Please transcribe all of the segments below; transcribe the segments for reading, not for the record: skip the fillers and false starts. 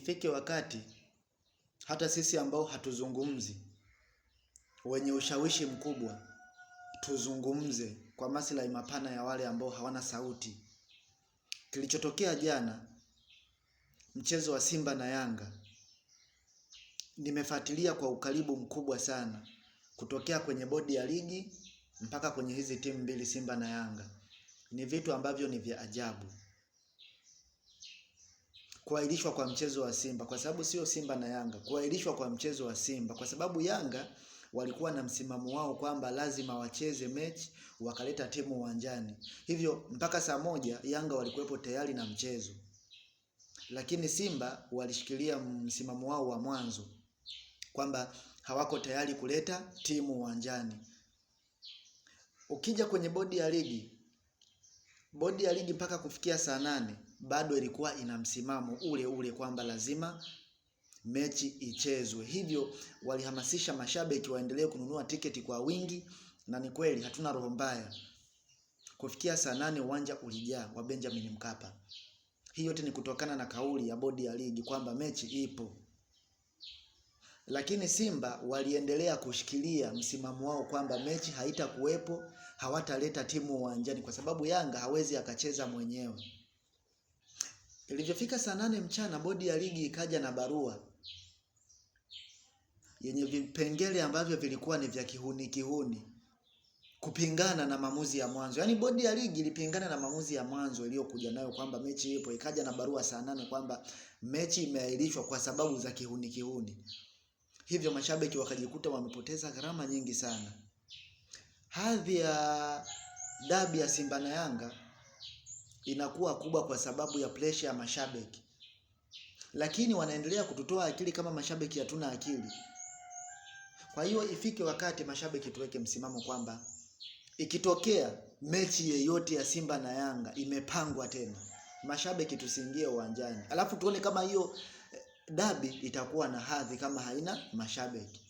ifike wakati hata sisi ambao hatuzungumzi, wenye ushawishi mkubwa, tuzungumze kwa maslahi mapana ya wale ambao hawana sauti. Kilichotokea jana, mchezo wa Simba na Yanga, nimefuatilia kwa ukaribu mkubwa sana, kutokea kwenye bodi ya ligi mpaka kwenye hizi timu mbili Simba na Yanga. Ni vitu ambavyo ni vya ajabu. Kuahirishwa kwa mchezo wa Simba, kwa sababu sio Simba na Yanga, kuahirishwa kwa mchezo wa Simba kwa sababu Yanga walikuwa na msimamo wao kwamba lazima wacheze mechi, wakaleta timu uwanjani. Hivyo mpaka saa moja Yanga walikuwepo tayari na mchezo. Lakini Simba walishikilia msimamo wao wa mwanzo kwamba hawako tayari kuleta timu uwanjani. Ukija kwenye bodi ya ligi mpaka kufikia saa 8 bado ilikuwa ina msimamo ule ule kwamba lazima mechi ichezwe. Hivyo walihamasisha mashabiki waendelee kununua tiketi kwa wingi, na ni kweli hatuna roho mbaya. Kufikia saa 8 uwanja ulijaa wa Benjamin Mkapa. Hii yote ni kutokana na kauli ya bodi ya ligi kwamba mechi ipo. Lakini Simba waliendelea kushikilia msimamo wao kwamba mechi haitakuwepo, hawataleta timu uwanjani kwa sababu Yanga hawezi akacheza mwenyewe. Ilivyofika saa 8 mchana, bodi ya ligi ikaja na barua yenye vipengele ambavyo vilikuwa ni vya kihuni kupingana na maamuzi ya mwanzo. Yaani bodi ya ligi ilipingana na maamuzi ya mwanzo iliyokuja nayo kwamba mechi ipo, ikaja na barua saa 8 kwamba mechi imeahirishwa kwa sababu za kihuni. Hivyo mashabiki wakajikuta wamepoteza gharama nyingi sana. Hadhi ya dabi ya Simba na Yanga inakuwa kubwa kwa sababu ya pressure ya mashabiki. Lakini wanaendelea kututoa akili kama mashabiki hatuna akili. Kwa hiyo ifike wakati mashabiki tuweke msimamo kwamba ikitokea mechi yeyote ya Simba na Yanga imepangwa tena, mashabiki tusiingie uwanjani. Alafu tuone kama hiyo dabi itakuwa na hadhi kama haina mashabiki.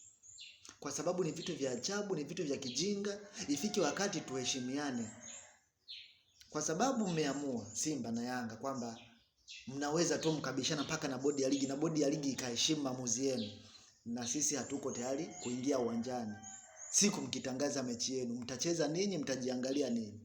Kwa sababu ni vitu vya ajabu, ni vitu vya kijinga. Ifike wakati tuheshimiane. Kwa sababu mmeamua Simba na Yanga kwamba mnaweza tu mkabishana mpaka na bodi ya ligi, na bodi ya ligi ikaheshimu maamuzi yenu, na sisi hatuko tayari kuingia uwanjani. Siku mkitangaza mechi yenu, mtacheza ninyi, mtajiangalia nini?